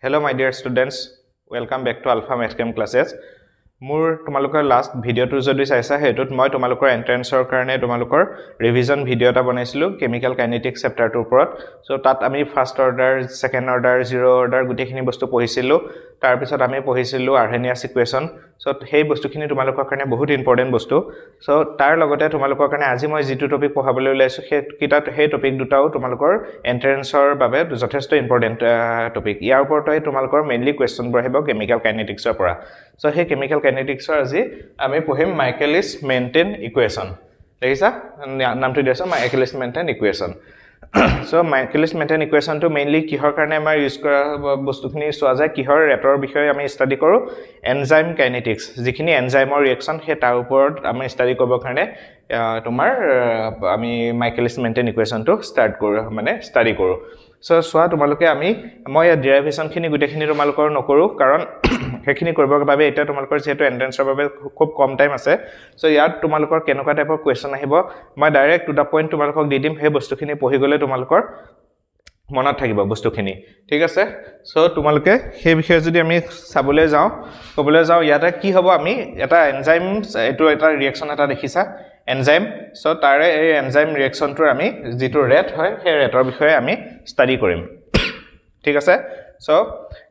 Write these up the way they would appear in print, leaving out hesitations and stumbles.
Hello my dear students, welcome back to Alpha Math Chem classes. Mur tumalukar last video tu jodi saisa hetut moi tumalukar entrance or karone tumalukar revision video ta banaisilu Chemical Kinetics chapter 2 porot. So tat ami first order, second order, zero order guti khini bostu pohisilu. Tar pisot ami pohisilu Arrhenius equation. So hei bostu khini tumalukar karone bahut important bostu. So tar logote tumalukar karone aji moi jitu topic pohabole ulaisu he topic dutao tumalukar entrance or babe jotheshto important topic. Iar upor toi tumalukar mainly question bor hebo Chemical Kinetics or pora. So he Chemical Kinetics or aji ami pohim Michaelis-Menten equation. Dekisa namtu diaso Michaelis-Menten equation. So Michaelis-Menten equation to mainly kihor karone amar use kora bostu khini soa jay kihor retor bishoy ami study koru enzyme kinetics jikhini enzyme or reaction he tar upor ami study kobo karone tomar ami Michaelis-Menten equation to start koru mane study koru. So soa tumaluke ami moi derivation khini gute khini tumalukor nokoru karon hekhini koribor babe eta tumalukor jehetu entrance babe khub kom time ase. So yat tumalukor kenoka type of question ahibo moi direct to the point tumalukok didim he bostu khini pohi gole tumalukor monat thakibo bostu khini thik ase. So tumaluke he bishoy jodi ami sabole jao kobole jao yata ki hobo ami eta enzyme etu eta reaction eta dekhisa enzyme. So tare ei enzyme reaction to ami jitu rate hoy he rateor bishoy ami study korim thik ase. So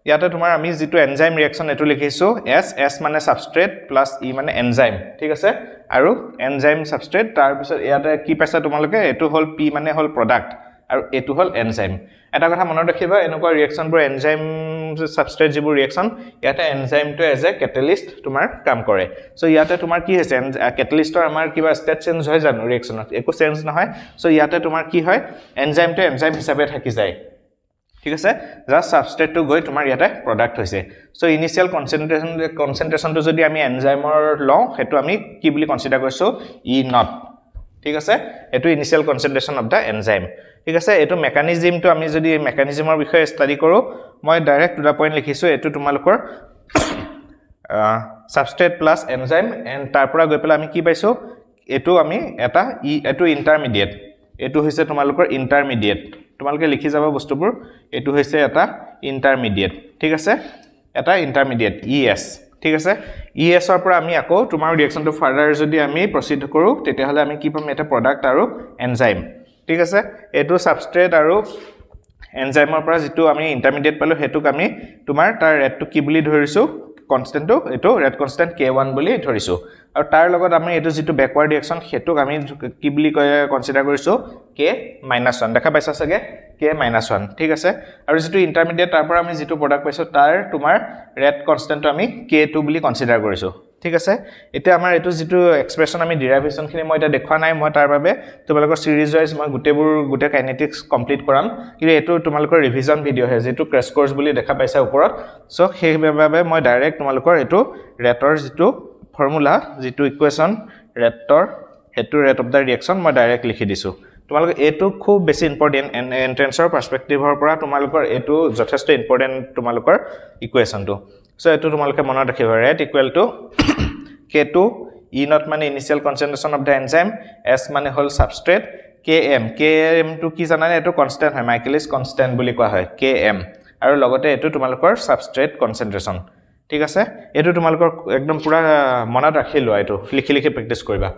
yata tumar ami jitu enzyme reaction etu likhisu S mane substrate plus E mane enzyme thik ase aru enzyme substrate tar bisor yata ki paisa tumaluke etu hol P mane hol product aru etu hol enzyme. Eta kotha monot rakhiba enoko reaction bor enzyme substrate jibur reaction yata enzyme to as a catalyst tumar kam kore. So yata tumar ki hoise catalyst or amar kiba state change hoy janu reaction eko change na hoy. So yata tumar ki hoy enzyme to enzyme hisabe thaki jay ঠিক আছে just substrate to গৈ তোমাৰ ইয়াতে product হৈছে. So initial concentration to যদি আমি enzyme লও হেতু আমি কি বুলি কনসিডাৰ কৰিছো E not ঠিক আছে এটো initial concentration of the enzyme ঠিক আছে এটো মেকানিজম তো আমি যদি মেকানিজমৰ বিষয়ে ষ্টাডি কৰো মই ডাইৰেক্ট টু দা পইণ্ট লিখিছো এটো তোমালোকৰ substrate plus enzyme and তাৰ পৰা গৈ পেলা আমি কি পাইছো এটো আমি এটা এটো ইন্টাৰমিডিয়েট এটো হৈছে তোমালোকৰ ইন্টাৰমিডিয়েট তোমালকে লিখি যাব বস্তুবোৰ এটো হৈছে এটা ইন্টাৰমিডিয়েট ঠিক আছে এটা ইন্টাৰমিডিয়েট ES ঠিক আছে ES ৰ পৰা আমি আকৌ তোমাৰ ৰিঅ্যাকশন টু ফাৰ্দাৰ যদি আমি প্ৰসিড কৰো তেতিয়া হলে আমি কি পাম এটা প্ৰডাক্ট আৰু এনজাইম ঠিক আছে এটো সাবস্ট্ৰেট আৰু এনজাইমৰ পৰা যেটো আমি ইন্টাৰমিডিয়েট পালো হেতুক আমি তোমাৰ তাৰ ৰেটটো কি বুলি ধৰিছো কনস্ট্যান্ট তো এটো ৰেট কনস্ট্যান্ট K1 বুলি ধৰিছো আৰু তাৰ লগত আমি এটো যেটো ব্যাকওয়াৰ্ড ৰিঅ্যাকশন হেতুক আমি কি বুলি কনসিডাৰ কৰিছো K-1 দেখা পাইছা সগে K-1 ঠিক আছে আৰু যেটো ইন্টাৰমিডিয়েট তাৰ পৰা আমি যেটো প্ৰডাক্ট পাইছো তাৰ তোমাৰ ৰেট কনস্ট্যান্ট আমি K2 বুলি কনসিডাৰ কৰিছো ঠিক আছে এটা আমাৰ এটো যেটো এক্সপ্ৰেছন আমি ডেৰিভেশন খিনি মই এটা দেখুৱা নাই মই তাৰ বাবে তোমালোকৰ সিৰিজ ওয়াইজ মই গুটেৰ কাইনেটিক্স কমপ্লিট কৰাম কিন্তু এটো তোমালোকৰ ৰিভিজন ভিডিও হে যেটো ক্ৰেশ কোৰ্স বুলি দেখা পাইছা ওপৰত সো সেইবাবে মই ডাইৰেক্ট তোমালোকৰ এটো ৰেটৰ যেটো ফৰ্মুলা যেটো ইকুৱেচন ৰেটৰ হেতু ৰেট অফ দা ৰিঅ্যাকশন মই ডাইৰেক্ট লিখি দিছো তোমালোক এটো খুব বেছি ইম্পৰ্টেন্ট এন্ট্ৰেন্সৰ পাৰ্সপেক্টিভৰ পৰা তোমালোকৰ এটো যথেষ্ট ইম্পৰ্টেন্ট তোমালোকৰ ইকুৱেচনটো সো এটো তোমালোকে মনত ৰাখিবা rate equal to K2 E not মানে initial concentration of the enzyme S মানে হল সাবস্ট্ৰেট Km to কি জানানে এটো কনস্ট্যান্ট হয় মাইকেলিস কনস্ট্যান্ট বুলি কোৱা হয় Km আৰু লগতে এটো তোমালোকৰ সাবস্ট্ৰেট কনসেন্ট্ৰেচন ঠিক আছে এটো তোমালোকৰ একদম পুৰা মনত ৰাখি লোৱা এটো লিখি লিখি প্ৰেক্টিস কৰিবা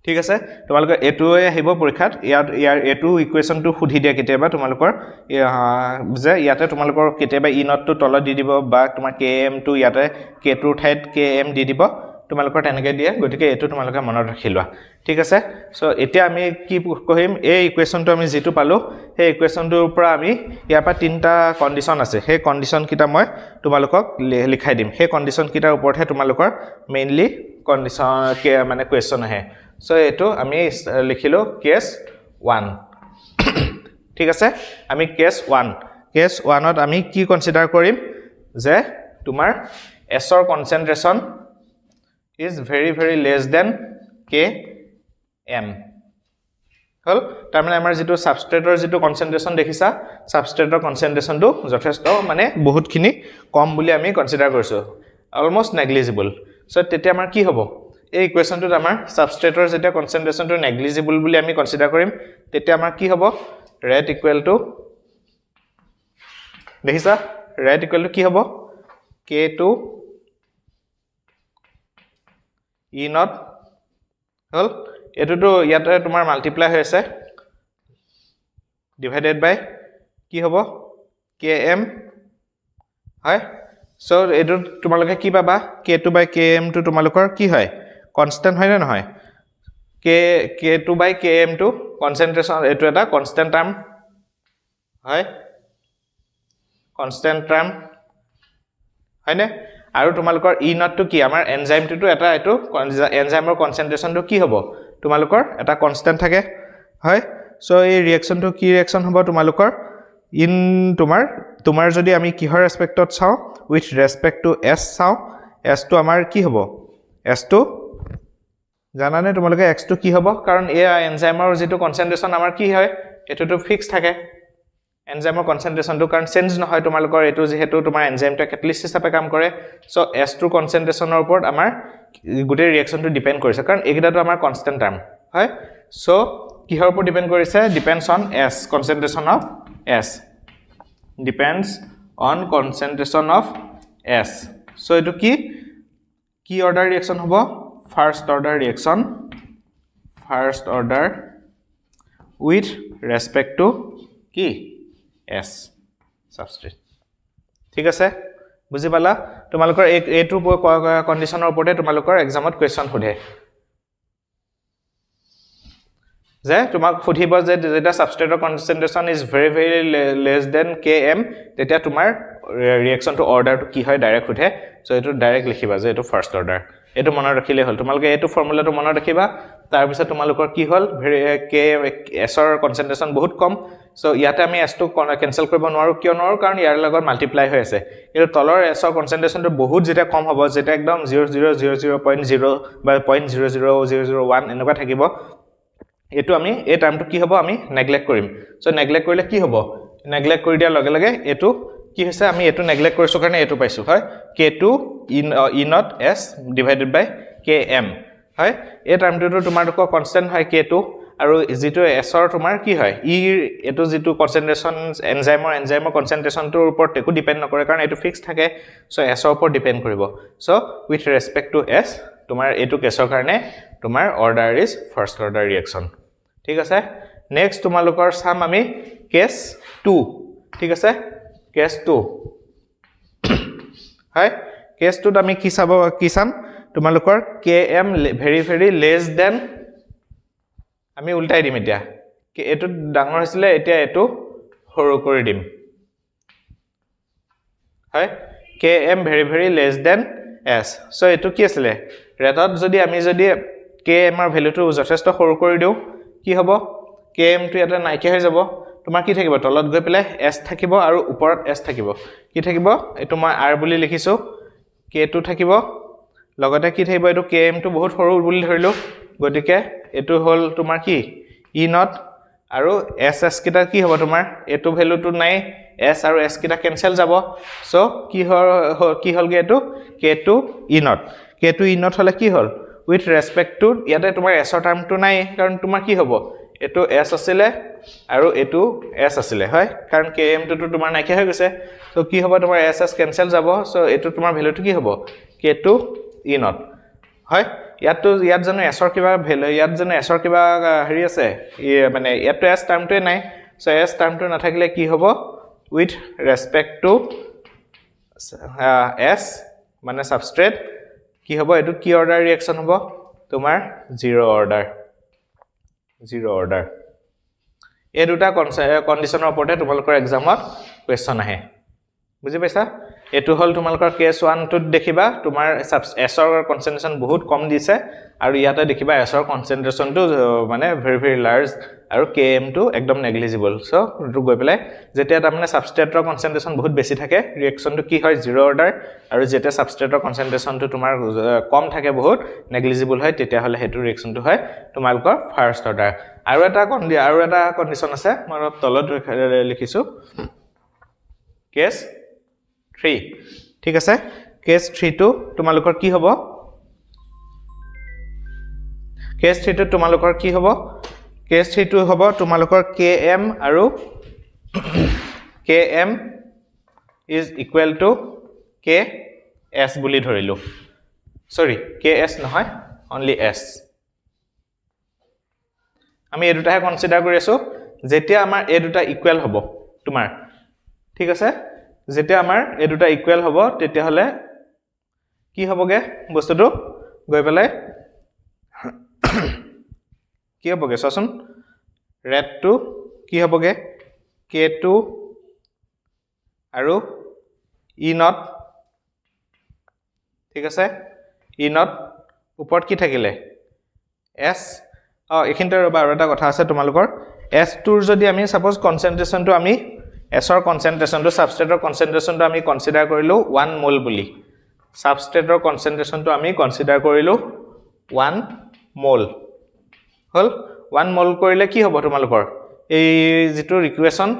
ঠিক আছে তোমালোকৰ এটোৱে আহিব পৰীক্ষাত ইয়াৰ এটো ইকুৱেচনটো সুধি দিয়া কেতিয়াবা তোমালোকৰ যে ইয়াতে তোমালোকৰ কেতিয়াবা E not to তলত দি দিব বা তোমাৰ Km to ইয়াতে K2 ঠাইত Km দি দিব তোমালোকৰ তেনেকৈ দিয়ে গতিকে এটো তোমালোকে মনত ৰাখি লোৱা ঠিক আছে সো এতিয়া আমি কি কহিম এই ইকুৱেচনটো আমি যেটো পালো সেই ইকুৱেচনটোৰ পৰা আমি ইয়াৰ পৰা তিনটা কন্ডিশন আছে সেই কন্ডিশন কিটা মই তোমালোকক লিখাই দিম সেই কন্ডিশন কিটাৰ ওপৰতহে তোমালোকৰ মেইনলি কন্ডিশন মানে কোৱেশ্চন আহে সো এটো আমি লিখিলো কেস 1 ঠিক আছে আমি কেস 1 ত আমি কি কনসিডাৰ কৰিম যে তোমাৰ S ৰ কনসেন্ট্ৰেচন is very less than Km হল তাৰ মানে আমাৰ যেটো সাবস্ট্ৰেটৰ যেটো কনসেন্ট্ৰেচন দেখিছা সাবস্ট্ৰেটৰ কনসেন্ট্ৰেচনটো যথেষ্ট মানে বহুতখিনি কম বুলি আমি কনসিডাৰ কৰিছো অলমোস্ট নেগলিজিবল সো তেতিয়া আমাৰ কি হ'ব এই ইকুৱেচনটোত আমাৰ সাবস্ট্ৰেটৰ যেটা কনসেন্ট্ৰেচনটো নেগলিজিবল বুলি আমি কনসিডাৰ কৰিম তেতিয়া আমাৰ কি হ'ব ৰেট ইকুৱেল টু দেখিছা red equal to কি হ'ব K2 E not হল এটোটো ইয়াতে তোমাৰ মাল্টিপ্লাই হৈ আছে divided by কি হ'ব km হয় সো এটো তোমালোকে কি পাবা k2 by km টো তোমালোকৰ কি হয় কনস্ট্যান্ট হয় না নহয় k2 by km টো কনসেন্ট্রেশন এটো এটা কনস্ট্যান্ট টার্ম হয় কনস্ট্যান্ট টার্ম হয় না আৰু তোমালোকৰ ই নট টো কি আমাৰ এনজাইমটো এটা এটো এনজাইমৰ কনসেন্ট্ৰেশনটো কি হ'ব তোমালোকৰ এটা কনস্ট্যান্ট থাকে হয় সো এই ৰিঅ্যাকশনটো কি ৰিঅ্যাকশন হ'ব তোমালোকৰ ইন তোমাৰ যদি আমি কিহৰ ৰেসপেক্টত চাও উইথ ৰেসপেক্ট টু s চাও s টো আমাৰ কি হ'ব s টো জানানে তোমালোকে x টো কি হ'ব কাৰণ এই এনজাইমৰ যেটো কনসেন্ট্ৰেশন আমাৰ কি হয় এটোটো ফিক্স থাকে এনজাইমৰ কনসেন্ট্ৰেশনটো কাৰণ চেঞ্জ নহয় তোমালোকৰ এটো যেহেতু তোমাৰ এনজাইমটো ক্যাটালিস্ট হিচাপে কাম কৰে সো s টো কনসেন্ট্ৰেশনৰ ওপৰত আমাৰ গুটে ৰিঅ্যাকশনটো ডিপেন্ড কৰিছে কাৰণ একেটাটো আমাৰ কনস্ট্যান্ট টাৰ্ম হয় সো কিহৰ ওপৰত ডিপেন্ড কৰিছে depends on s concentration of s depends on concentration of s so etu ki order reaction hobo first order reaction with respect to ki s substrate ঠিক আছে বুজি পালা তোমালোকৰ এটো কন্ডিশনৰ ওপৰতে তোমালোকৰ এক্সামত কোৱেশ্চন সোধে যে তোমাক ফুঠিব যে যেটা সাবস্ট্ৰেটৰ কনসেন্ট্ৰেশন is very less than km তেতিয়া তোমাৰ ৰিঅ্যাকশনটো অৰ্ডাৰটো কি হয় ডাইৰেক্ট ফুঠে সো এটো ডাইৰেক্ট লিখিবা যে এটো ফাৰ্স্ট অৰ্ডাৰ এটো মনত ৰাখিলে হল তোমালোকে এটো ফৰ্মুলাটো মনত ৰাখিবা তাৰ পিছত তোমালোকৰ কি হল s ৰ কনসেন্ট্ৰেশন বহুত কম সো ইয়াতে আমি s টো ক্যান্সেল কৰিব নোৱাৰো কিয় নোৱাৰো কাৰণ ইয়াৰ লগত মাল্টিপ্লাই হৈ আছে এটো তলৰ s ৰ কনসেন্ট্রেশনটো বহুত যেটা কম হ'ব যেটা একদম 0.000.0 বা 0.00001 এনেকুৱা থাকিব এটো আমি এই টাৰ্মটো কি হ'ব আমি নেগলেক্ট কৰিম সো নেগলেক্ট কৰিলে কি হ'ব নেগলেক্ট কৰি দিয়া লগে লগে এটো কি হৈছে আমি এটো নেগলেক্ট কৰিছো কাৰণে এটো পাইছো হয় k2 e not s divided by km হয় এই টার্মটো তোমাৰটো কনস্ট্যান্ট হয় k2 আৰু যেটো s ৰ তোমাৰ কি হয় ই এটো যেটো কনসেন্ট্ৰেশন এনজাইমৰ কনসেন্ট্ৰেশনটোৰ ওপৰত একো ডিপেন্ড নকৰে কাৰণ এটো ফিক্স থাকে সো s ৰ ওপৰত ডিপেন্ড কৰিব সো উইথ ৰেসপেক্ট টু s তোমাৰ এটো কেছৰ কাৰণে তোমাৰ order is first order reaction ঠিক আছে নেক্সট তোমালোকৰ সাম আমি কেস 2 ঠিক আছে কেস 2 হয় কেস 2 আমি কি চাম তোমালোকৰ km very less than আমি উল্টাই দিম এতিয়া এটো ডাঙৰ হৈছিলে এতিয়া এটো সৰু কৰি দিম হয় km very less than s so এটো কি আছিল ৰেটত যদি আমি যদি km ৰ ভ্যালুটো যথেষ্ট সৰু কৰি দিও কি হ'ব km টো এটা নাইকিয়া হৈ যাব তোমাৰ কি থাকিব তলত গৈ পেলাই s থাকিব আৰু ওপৰত s থাকিব কি থাকিব এটো মই r বুলি লিখিছো k2 থাকিব লগতে কি থাকিব এটো km টো বহুত সৰু বুলি ধৰিলো গতিকে এটো হল তোমাৰ কি e not আৰু ss কিটা কি হ'ব তোমাৰ এটো ভ্যালুটো নাই s আৰু s কিটা ক্যান্সেল যাব সো কি হলগে এটো k2 e not হলে কি হল with respect to ইয়াতে তোমাৰ s ৰ টাৰ্মটো নাই কাৰণ তোমাৰ কি হ'ব এটো s আছিল আৰু এটো s আছিল হয় কাৰণ km টো তোমাৰ নাইকিয়া হৈ গৈছে সো কি হ'ব তোমাৰ ss ক্যান্সেল যাব সো এটো তোমাৰ ভ্যালুটো কি হ'ব k2 e not হয় ইয়াত জানো s ৰ কিবা ভ্যালু ইয়াত জানো s ৰ কিবা হেৰি আছে মানে ইয়াত s টার্মটো নাই সো s টার্মটো নাথাকিলে কি হ'ব with respect to s মানে সাবস্ট্রেট কি হ'ব এটো কি অৰ্ডাৰ ৰিঅ্যাকশন হ'ব তোমাৰ জিৰো অৰ্ডাৰ এই দুটা কন্ডিশনৰ ওপৰতে তোমালোকৰ এক্সামত কোৱেশ্চন আহে বুজি পাইছা এটো হল তোমালোকৰ কেস 1 টোত দেখিবা তোমাৰ s ৰ কনসেন্ট্ৰেশন বহুত কম দিছে আৰু ইয়াতে দেখিবা s ৰ কনসেন্ট্ৰেশনটো মানে very large আৰু km টো একদম নেগলিজিবল সো টো গৈ পেলাই যেতিয়া তাৰমানে সাবস্ট্ৰেটৰ কনসেন্ট্ৰেশন বহুত বেছি থাকে ৰিঅ্যাকশনটো কি হয় জিৰো অৰ্ডাৰ আৰু যেতিয়া সাবস্ট্ৰেটৰ কনসেন্ট্ৰেশনটো তোমাৰ কম থাকে বহুত নেগলিজিবল হয় তেতিয়া হলে হেতু ৰিঅ্যাকশনটো হয় তোমালোকৰ ফাৰ্স্ট অৰ্ডাৰ আৰু এটা কন্ডিশন আছে মই তলত লিখিছো কেস 3 ঠিক আছে কেস 3 টো তোমালোকৰ কি হ'ব কেস 3 টো তোমালোকৰ কি হ'ব কেস 3 টো হ'ব তোমালোকৰ km আৰু km is equal to ks বুলি ধৰিলো সৰি ks নহয় only s আমি এই দুটাহে কনসিডাৰ কৰি আছো যেতিয়া আমাৰ এই দুটা ইকুৱেল হ'ব তোমাৰ ঠিক আছে যেতিয়া আমাৰ এই দুটা ইকুৱেল হ'ব তেতিয়া হলে কি হ'বগে বস্তুটো গৈ পেলাই কি হ'বগে চোৱাচোন ৰেটটো কি হ'বগে k2 আৰু e নট ঠিক আছে e নট ওপৰত কি থাকিলে s এখিনতে ৰবা আৰু এটা কথা আছে তোমালোকৰ s2 ৰ যদি আমি সাপোজ কনসেন্ট্ৰেচনটো আমি s ৰ কনসেন্ট্ৰেচনটো সাবস্ট্ৰেটৰ কনসেন্ট্ৰেচনটো আমি কনসিডাৰ কৰিলো 1 মোল বুলি সাবস্ট্ৰেটৰ কনসেন্ট্ৰেচনটো আমি কনসিডাৰ কৰিলো 1 মোল হল 1 মোল কৰিলে কি হ'ব তোমালোকৰ এই যেটো ইকুৱেচন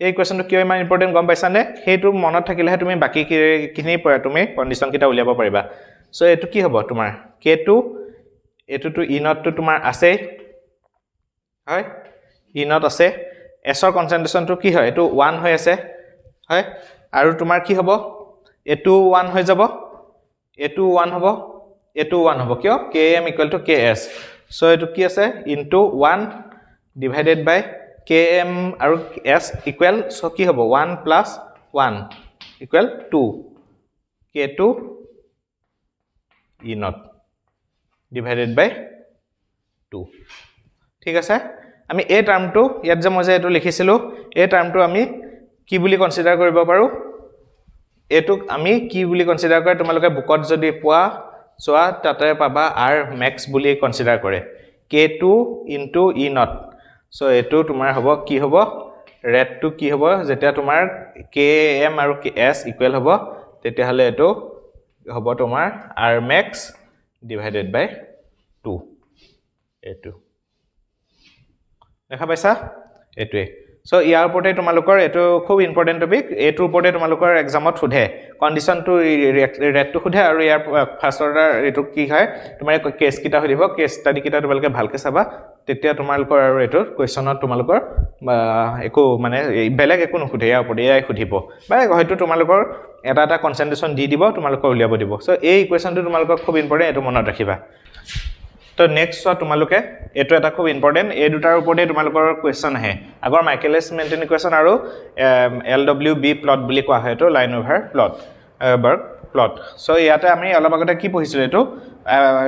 এই ইকুৱেচনটো কিয় ইমান ইম্পৰ্টেন্ট গম পাইছা নে হেতু মনত থাকিলে তুমি বাকি কিনি তুমি কন্ডিশন কিটা উলিয়াব পাৰিবা সো এটো কি হ'ব তোমাৰ k2 এটোটো e নট টো তোমাৰ আছে হয় e নট আছে s ৰ কনসেন্ট্ৰেচনটো কি হয় এটো 1 হৈ আছে হয় আৰু তোমাৰ কি হ'ব এটো 1 হৈ যাব এটো 1 হ'ব এটো 1 হ'ব কিয় km = ks সো এটো কি আছে ইনটু 1 ডিভাইডেড বাই km আৰু s ইকুৱেল সো কি হ'ব 1 + 1 equal 2 k2 e not divided by 2 ঠিক আছে আমি এই টার্মটো ইয়াত যে মই যে এটো লিখিছিলো এই টার্মটো আমি কি বুলি কনসিডাৰ কৰিব পাৰো এটুক আমি কি বুলি কনসিডাৰ কৰে তোমালোকে বুকত যদি পোৱা সোৱা তাতে পাবা r max বুলি কনসিডাৰ কৰে k2 * e নট সো এটো তোমাৰ হ'ব কি হ'ব ৰেটটো কি হ'ব যেতিয়া তোমাৰ km আৰু s ইকুৱেল হ'ব তেতিয়া হলে এটো হ'ব তোমাৰ r max divided by 2 এটো দেখা পাইছা এটোৱে সো ইয়াৰ ওপৰতে তোমালোকৰ এটো খুব ইম্পৰ্টেন্ট টপিক এটোৰ ওপৰতে তোমালোকৰ এক্সামত সুধে কন্ডিশন টু ৰেটটো সুধে আৰু ইয়াৰ ফাৰ্স্ট অৰ্ডাৰ এটো কি হয় তোমাৰ কেস কিটা সুধিব কেস ষ্টাডি কিটা তোমালোকে ভালকে চাবা তেতিয়া তোমালোকৰ আৰু এটো কোৱেশ্চনত তোমালোকৰ একো মানে বেলেগ একো নুখুধে ইয়াৰ ওপৰতে এয়াই সুধিব বা হয়তো তোমালোকৰ এটা কনসেন্ট্ৰেচন দি দিব তোমালোকৰ উলিয়াব দিব সো এই ইকুৱেচনটো তোমালোকৰ খুব ইম্পৰ্টেন্ট এটো মনত ৰাখিবা তো নেক্সট তোমালোকে এটো এটা খুব ইম্পৰ্টেন্ট এই দুটাৰ ওপৰতে তোমালোকৰ কোৱেশ্চন আহে আগৰ মাইকেলিস-মেন্টেন ইকুৱেচন আৰু LWB প্লট বুলি কোৱা হয় এটো Lineweaver-Burk প্লট সো ইয়াতে আমি অলপ আগতে কি পঢ়িছিল এটো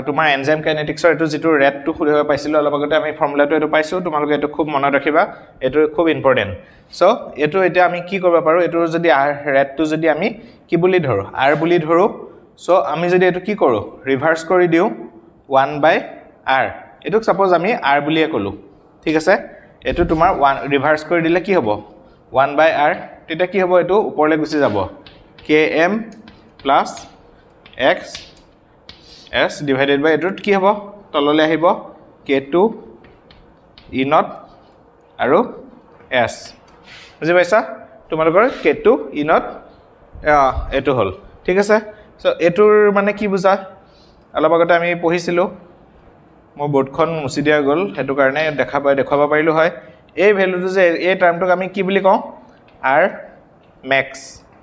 তোমাৰ এনজাইম কাইনেটিক্সৰ এটো যেটো ৰেটটো খুলিব পাইছিল অলপ আগতে আমি ফৰ্মুলাটো এটো পাইছো তোমালোকে এটো খুব মনত ৰাখিবা এটো খুব ইম্পৰ্টেন্ট সো এটো এতিয়া আমি কি কৰিব পাৰো এটো যদি ৰেটটো যদি আমি কি বুলি ধৰো r বুলি ধৰো সো আমি যদি এটো কি কৰো ৰিভাৰ্স কৰি দিও 1/r এটোক সাপোজ আমি r বুলিয়ে কলো ঠিক আছে এটো তোমাৰ 1 ৰিভাৰ্স কৰি দিলে কি হ'ব 1/r তেতিয়া কি হ'ব এটো ওপৰলে গুচি যাব km + x s divided by এটোত কি হ'ব তললে আহিব k2 e নট আৰু s বুজি পাইছা তোমালোকৰ k2 e নট এটো হল ঠিক আছে সো এটোৰ মানে কি বুজা অলপ আগতে আমি পঢ়িছিলো মই বোৰ্ডখন মুছি দিয়া গল হেতু কাৰণে দেখাবা পাৰিলো হয় এই ভ্যালুটো যে এই টার্মটোক আমি কি বুলি কওঁ r max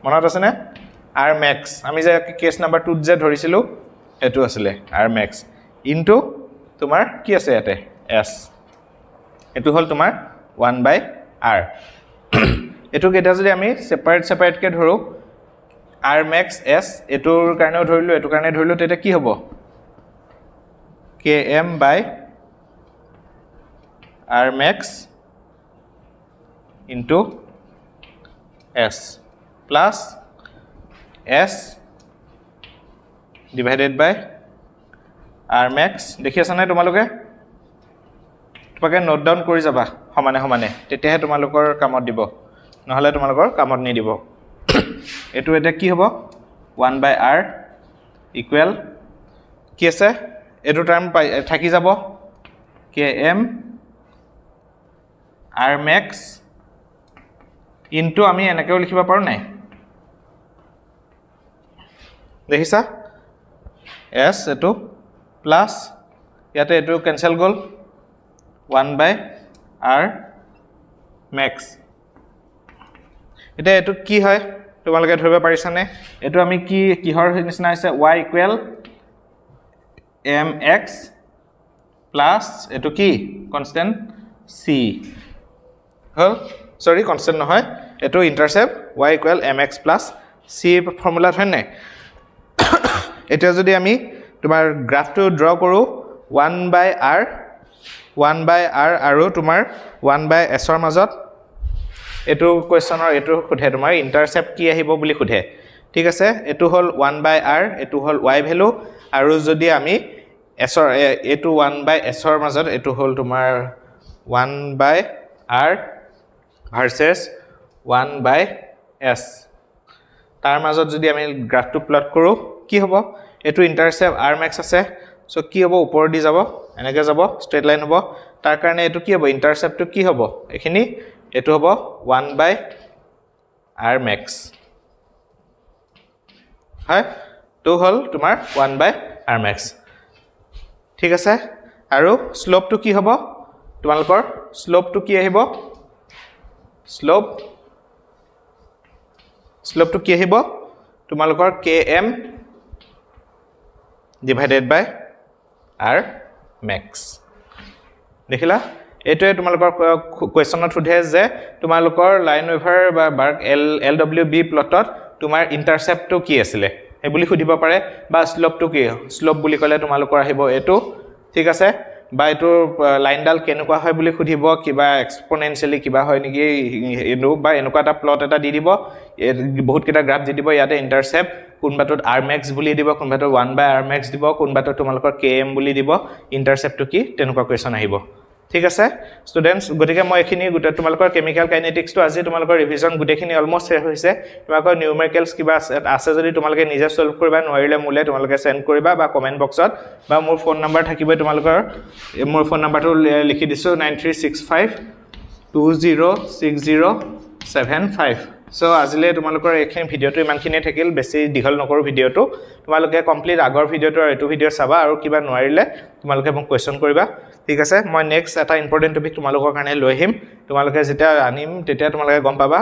মনত আছে নে r max আমি যে কেস নাম্বাৰ 2 যে ধৰিছিলো এটো আছিল r max ইনটু তোমাৰ কি আছে ইয়াতে s এটো হল তোমাৰ 1/r এটো কেটা যদি আমি সেপাৰেট কে ধৰো r max s এটোৰ কাৰণেও ধৰিলো এটো কাৰণে ধৰিলো তেতিয়া কি হ'ব km/r max into s plus s divided by r max দেখি আছা নাই তোমালোকে তোমাকে নোট ডাউন কৰি যাবা সমানে তেতিয়াহে তোমালোকৰ কামত দিব নহলে তোমালোকৰ কামত নি দিব এটো এটা কি হ'ব 1/r ইকুৱেল কি আছে এটো টাৰ্ম থাকি যাব km r max ইনটু আমি এনেকেও লিখিব পাৰো নাই দেখিছা s এটো প্লাস ইয়াতে এটো ক্যান্সেল গল 1/r max এটা এটো কি হয় তোমালোকে ধৰিব পাৰিছানে এটো আমি কি কিহৰ নিচিনা হৈছে y ইকুৱেল mx প্লাস এটো কি কনস্ট্যান্ট c হল সৰি কনস্ট্যান্ট নহয় এটো ইন্টাৰসেপ্ট y equal mx plus c formula হয় নাই এটা যদি আমি তোমাৰ গ্ৰাফটো ড্ৰ কৰো 1/r আৰু তোমাৰ 1/s ৰ মাজত এটো কোৱেশ্চনৰ এটো খুধে তোমাৰ ইন্টারসেপ্ট কি আহিব বুলি খুধে ঠিক আছে এটো হল 1/r এটো হল y ভ্যালু আৰু যদি আমি s ৰ এটো 1/s ৰ মাজত এটো হল তোমাৰ 1/r ভাৰ্সেস 1/s তাৰ মাজত যদি আমি গ্ৰাফটো প্লট কৰো কি হ'ব এটো ইন্টাৰসেপ্ট r max আছে সো কি হ'ব ওপৰ দি যাব এনেকে যাব স্ট্ৰেট লাইন হ'ব তাৰ কাৰণে এটো কি হ'ব ইন্টারসেপ্টটো কি হ'ব এখিনি এটো হ'ব 1/r max হয় তো হল তোমাৰ 1/r max ঠিক আছে আৰু স্লোপটো কি হ'ব তোমালোকৰ স্লোপটো কি আহিব স্লোপটো কি আহিব তোমালোকৰ km divided by r max দেখিলা এটোৱে তোমালোকৰ কোৱেশ্চনত সুধে যে তোমালোকৰ লাইনৱেভাৰ বা বাৰ্ক LWB প্লটত তোমাৰ ইন্টাৰসেপ্টটো কি আছিল এই বুলি সুধিব পাৰে বা স্লোপটো কি স্লোপ বুলি কলে তোমালোকৰ আহিব এটো ঠিক আছে বা এটো লাইনডাল কেনেকুৱা হয় বুলি সুধিব কিবা এক্সপোনেনশিয়ালি কিবা হয় নেকি এনো বা এনেকুৱা এটা প্লট এটা দি দিব বহুত কিটা গ্ৰাফ দি দিব ইয়াতে ইন্টারসেপ্ট কোনবাটোত r max বুলি দিব কোনবাটোত 1/r max দিব কোনবাটোত তোমালোকৰ km বুলি দিব ইন্টাৰসেপ্টটো কি তেনেকুৱা কোৱেশ্চন আহিব ঠিক আছে স্টুডেন্টস গটিকে মই এখিনি গুটে তোমালোকৰ কেমিক্যাল কাইনেটিক্স তো আজি তোমালোকৰ ৰিভিজন গুটেখিনি অলমোস্ট শেষ হৈছে তোমালোকৰ নিউমেৰিকেলস কিবা আছে যদি তোমালোকে নিজে সলভ কৰিবা নোৱাৰিলে মুলে তোমালোকে সেন্ড কৰিবা বা কমেন্ট বক্সত বা মোৰ ফোন নম্বৰ থাকিব তোমালোকৰ মোৰ ফোন নম্বৰটো লিখি দিছো 9365206075 সো আজিলে তোমালোকৰ এখিনি ভিডিওটো ইমানখিনি থাকিল বেছি দীঘল নকৰো ভিডিওটো তোমালোকে কমপ্লিট আগৰ ভিডিওটো আৰু এটো ভিডিও চাবা আৰু কিবা নোৱাৰিলে তোমালোকে মোক কোৱেশ্চন কৰিবা ঠিক আছে মই নেক্সট এটা ইম্পৰ্টেন্ট টপিক তোমালোকৰ কাৰণে লৈ আহিম তোমালোকে যেটা আনিম তেতিয়া তোমালোকে গম পাবা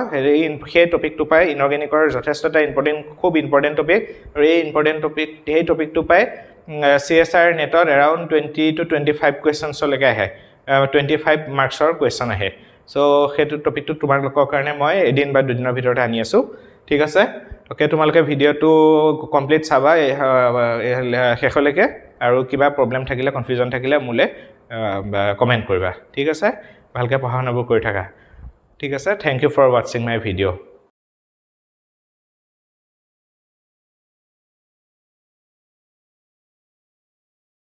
সেই টপিকটো পাই ইনঅৰ্গেনিকৰ যথেষ্ট এটা খুব ইম্পৰ্টেন্ট টপিক আৰু এই ইম্পৰ্টেন্ট টপিক এই টপিকটো পাই CSR নেটত around 20 to 25 questions লৈকে আহে 25 মাৰ্কছৰ কোৱেশ্চন আহে সো হেতু টপিকটো তোমালোকৰ কাৰণে মই এদিন বা দুদিনৰ ভিতৰতে আনি আছো ঠিক আছে ওকে তোমালোকে ভিডিওটো কমপ্লিট চাবা শেষলৈকে আৰু কিবা প্ৰবলেম থাকিলে কনফিউজন থাকিলে মুলে কমেন্ট কৰিবা ঠিক আছে ভালকে পঢ়া-শুনাবোৰ কৰি থাকা ঠিক আছে thank you for watching my video